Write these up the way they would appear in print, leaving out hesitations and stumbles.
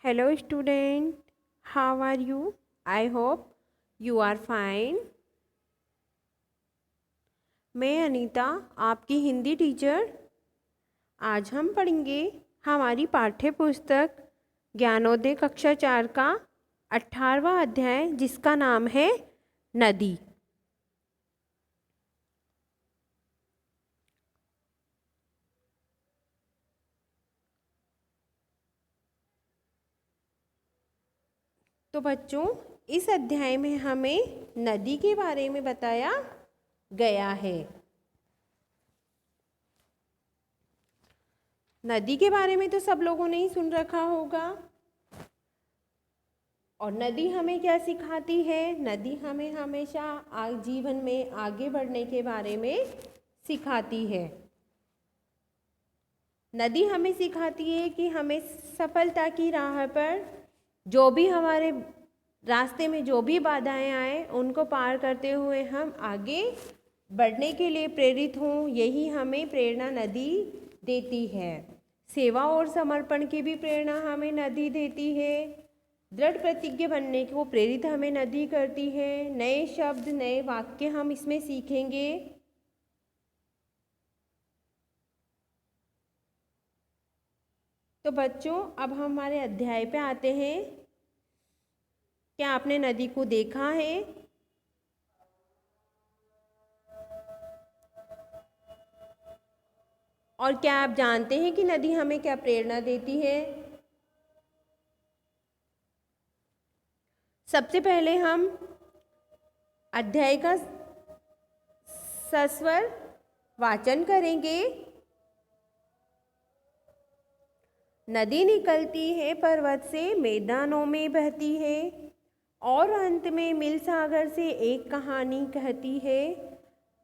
Hello student, how are you? I hope you are fine. मैं अनीता आपकी Hindi teacher. आज हम पढ़ेंगे हमारी पाठ्य पुस्तक ज्ञानोदय कक्षा 4 का 18वां अध्याय जिसका नाम है नदी। तो बच्चों, इस अध्याय में हमें नदी के बारे में बताया गया है। नदी के बारे में तो सब लोगों ने ही सुन रखा होगा। और नदी हमें क्या सिखाती है? नदी हमें हमेशा जीवन में आगे बढ़ने के बारे में सिखाती है। नदी हमें सिखाती है कि हमें सफलता की राह पर जो भी हमारे रास्ते में जो भी बाधाएं आए उनको पार करते हुए हम आगे बढ़ने के लिए प्रेरित हों, यही हमें प्रेरणा नदी देती है। सेवा और समर्पण की भी प्रेरणा हमें नदी देती है। दृढ़ प्रतिज्ञ बनने को प्रेरित हमें नदी करती है। नए शब्द, नए वाक्य हम इसमें सीखेंगे। तो बच्चों, अब हम हमारे अध्याय पे आते हैं। क्या आपने नदी को देखा है? और क्या आप जानते हैं कि नदी हमें क्या प्रेरणा देती है? सबसे पहले हम अध्याय का सस्वर वाचन करेंगे। नदी निकलती है पर्वत से, मैदानों में बहती है और अंत में मिल सागर से एक कहानी कहती है।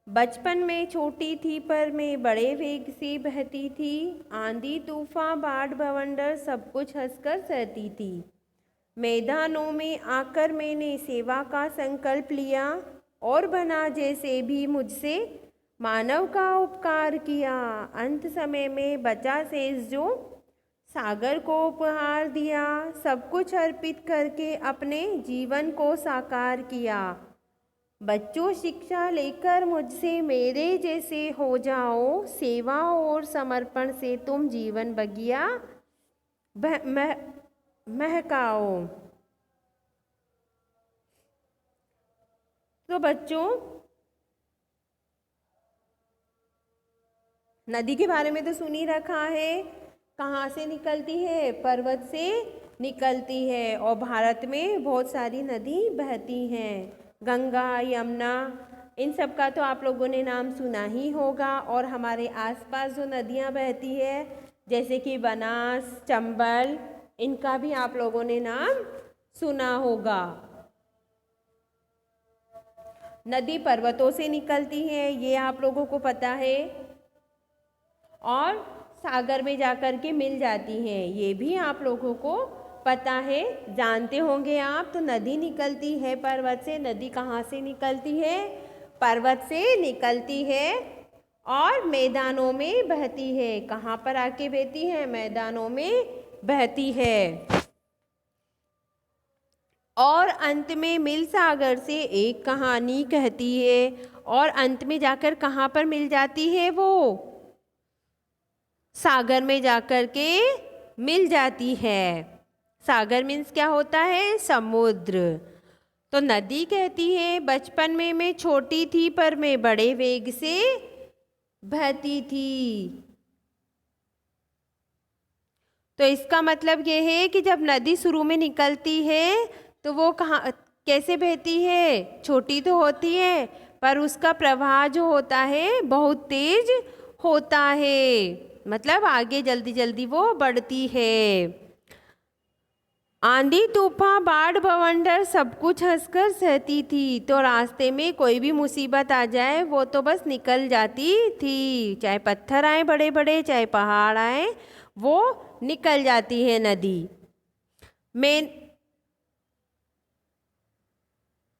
बचपन में छोटी थी पर मैं बड़े वेग से बहती थी। आंधी तूफान बाढ़ बवंडर सब कुछ हंसकर सहती थी। मैदानों में आकर मैंने सेवा का संकल्प लिया और बना जैसे भी मुझसे मानव का उपकार किया। अंत समय में बचा शेष जो सागर को उपहार दिया। सब कुछ अर्पित करके अपने जीवन को साकार किया। बच्चों, शिक्षा लेकर मुझसे मेरे जैसे हो जाओ। सेवा और समर्पण से तुम जीवन बगिया महकाओ। तो बच्चों, नदी के बारे में तो सुन ही रखा है। कहाँ से निकलती है? पर्वत से निकलती है। और भारत में बहुत सारी नदी बहती हैं, गंगा, यमुना, इन सब का तो आप लोगों ने नाम सुना ही होगा। और हमारे आसपास जो नदियाँ बहती है जैसे कि बनास, चंबल, इनका भी आप लोगों ने नाम सुना होगा। नदी पर्वतों से निकलती है, ये आप लोगों को पता है, और सागर में जाकर के मिल जाती हैं, ये भी आप लोगों को पता है, जानते होंगे आप। तो नदी निकलती है पर्वत से। नदी कहाँ से निकलती है? पर्वत से निकलती है और मैदानों में बहती है। कहाँ पर आके बहती है? मैदानों में बहती है। और अंत में मिल सागर से एक कहानी कहती है। और अंत में जाकर कहाँ पर मिल जाती है? वो सागर में जाकर के मिल जाती है। सागर मीन्स क्या होता है? समुद्र। तो नदी कहती है, बचपन में मैं छोटी थी पर मैं बड़े वेग से बहती थी। तो इसका मतलब ये है कि जब नदी शुरू में निकलती है तो वो कहाँ कैसे बहती है? छोटी तो होती है पर उसका प्रवाह जो होता है बहुत तेज होता है, मतलब आगे जल्दी जल्दी वो बढ़ती है। आंधी तूफान बाढ़ बवंडर सब कुछ हंसकर सहती थी। तो रास्ते में कोई भी मुसीबत आ जाए वो तो बस निकल जाती थी। चाहे पत्थर आए बड़े बड़े, चाहे पहाड़ आए, वो निकल जाती है नदी।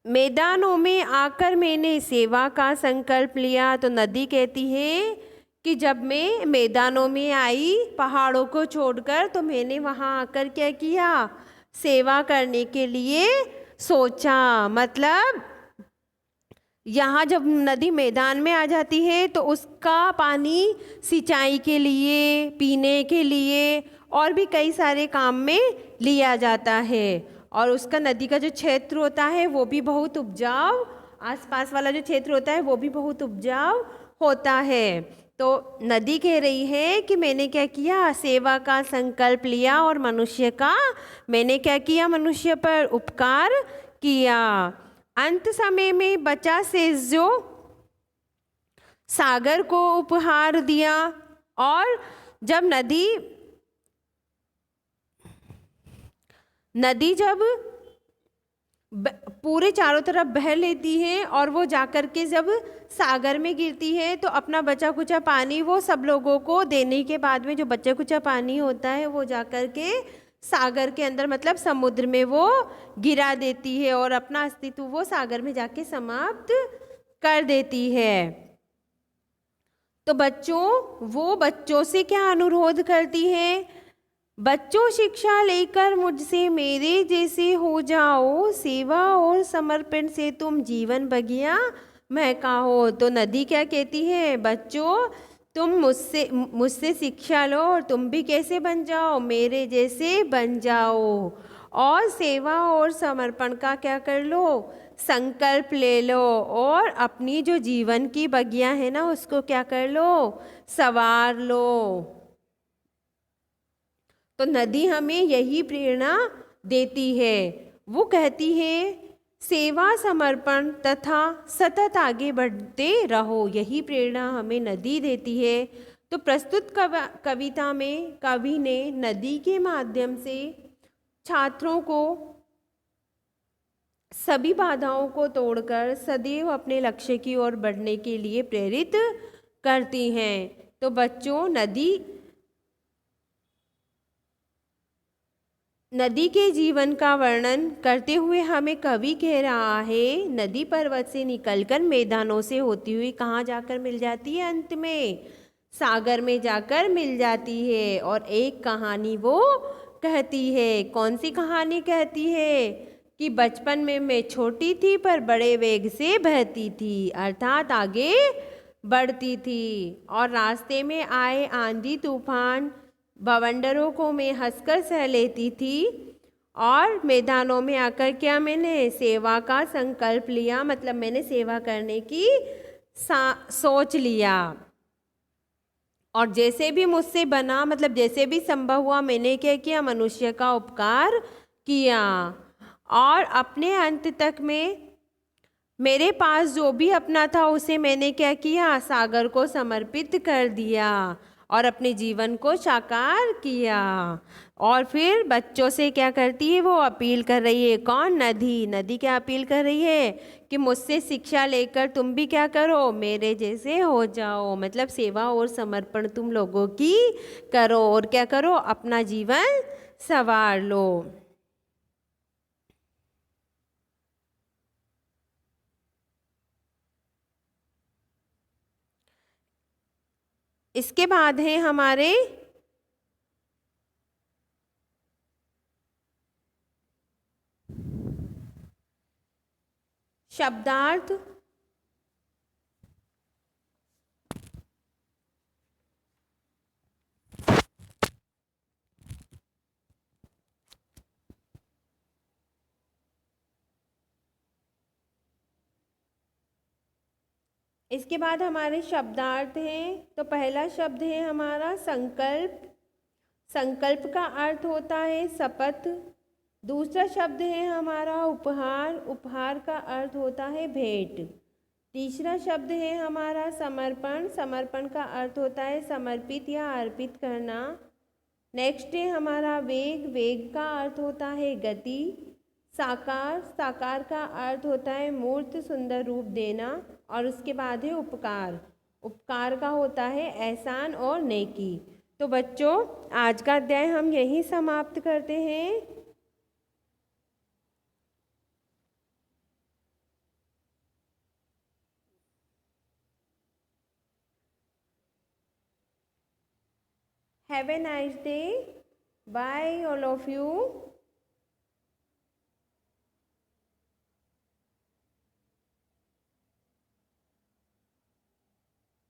मैदानों में आकर मैंने सेवा का संकल्प लिया। तो नदी कहती है कि जब मैं मैदानों में आई पहाड़ों को छोड़कर, तो मैंने वहाँ आकर क्या किया, सेवा करने के लिए सोचा। मतलब यहाँ जब नदी मैदान में आ जाती है तो उसका पानी सिंचाई के लिए, पीने के लिए और भी कई सारे काम में लिया जाता है। और उसका नदी का जो क्षेत्र होता है वो भी बहुत उपजाऊ, आसपास वाला जो क्षेत्र होता है वो भी बहुत उपजाऊ होता है। तो नदी कह रही है कि मैंने क्या किया, सेवा का संकल्प लिया और मनुष्य का मैंने क्या किया, मनुष्य पर उपकार किया। अंत समय में बचा शेष जो सागर को उपहार दिया। और जब नदी जब पूरे चारों तरफ बह लेती है और वो जाकर के जब सागर में गिरती है, तो अपना बचा कुचा पानी वो सब लोगों को देने के बाद में जो बचा कुचा पानी होता है वो जाकर के सागर के अंदर, मतलब समुद्र में वो गिरा देती है और अपना अस्तित्व वो सागर में जाके समाप्त कर देती है। तो बच्चों से क्या अनुरोध करती है, बच्चों शिक्षा लेकर मुझसे मेरे जैसे हो जाओ, सेवा और समर्पण से तुम जीवन बगिया महका हो। तो नदी क्या कहती है, बच्चों तुम मुझसे शिक्षा लो और तुम भी कैसे बन जाओ, मेरे जैसे बन जाओ। और सेवा और समर्पण का क्या कर लो, संकल्प ले लो और अपनी जो जीवन की बगिया है ना उसको क्या कर लो, सवार लो। तो नदी हमें यही प्रेरणा देती है। वो कहती है सेवा समर्पण तथा सतत आगे बढ़ते रहो, यही प्रेरणा हमें नदी देती है। तो प्रस्तुत कविता में कवि ने नदी के माध्यम से छात्रों को सभी बाधाओं को तोड़कर सदैव अपने लक्ष्य की ओर बढ़ने के लिए प्रेरित करती हैं। तो बच्चों नदी के जीवन का वर्णन करते हुए हमें कवि कह रहा है, नदी पर्वत से निकलकर मैदानों से होती हुई कहाँ जाकर मिल जाती है, अंत में सागर में जाकर मिल जाती है। और एक कहानी वो कहती है, कौन सी कहानी कहती है कि बचपन में मैं छोटी थी पर बड़े वेग से बहती थी, अर्थात आगे बढ़ती थी। और रास्ते में आए आंधी तूफान बवंडरों को मैं हंसकर सह लेती थी। और मैदानों में आकर क्या मैंने सेवा का संकल्प लिया, मतलब मैंने सेवा करने की सोच लिया। और जैसे भी मुझसे बना, मतलब जैसे भी संभव हुआ मैंने क्या किया, मनुष्य का उपकार किया। और अपने अंत तक में मेरे पास जो भी अपना था उसे मैंने क्या किया, सागर को समर्पित कर दिया और अपने जीवन को साकार किया। और फिर बच्चों से क्या करती है, वो अपील कर रही है, कौन, नदी क्या अपील कर रही है कि मुझसे शिक्षा लेकर तुम भी क्या करो, मेरे जैसे हो जाओ। मतलब सेवा और समर्पण तुम लोगों की करो और क्या करो, अपना जीवन संवार लो। इसके बाद है हमारे शब्दार्थ। इसके बाद हमारे शब्दार्थ हैं। तो पहला शब्द है हमारा संकल्प। संकल्प का अर्थ होता है शपथ। दूसरा शब्द है हमारा उपहार। उपहार का अर्थ होता है भेंट। तीसरा शब्द है हमारा समर्पण। समर्पण का अर्थ होता है समर्पित या अर्पित करना। नेक्स्ट है हमारा वेग। वेग का अर्थ होता है गति। साकार। साकार का अर्थ होता है मूर्त सुंदर रूप देना। और उसके बाद है उपकार। उपकार का होता है एहसान और नेकी। तो बच्चों आज का अध्याय हम यहीं समाप्त करते हैं। Have a nice day, bye all of you.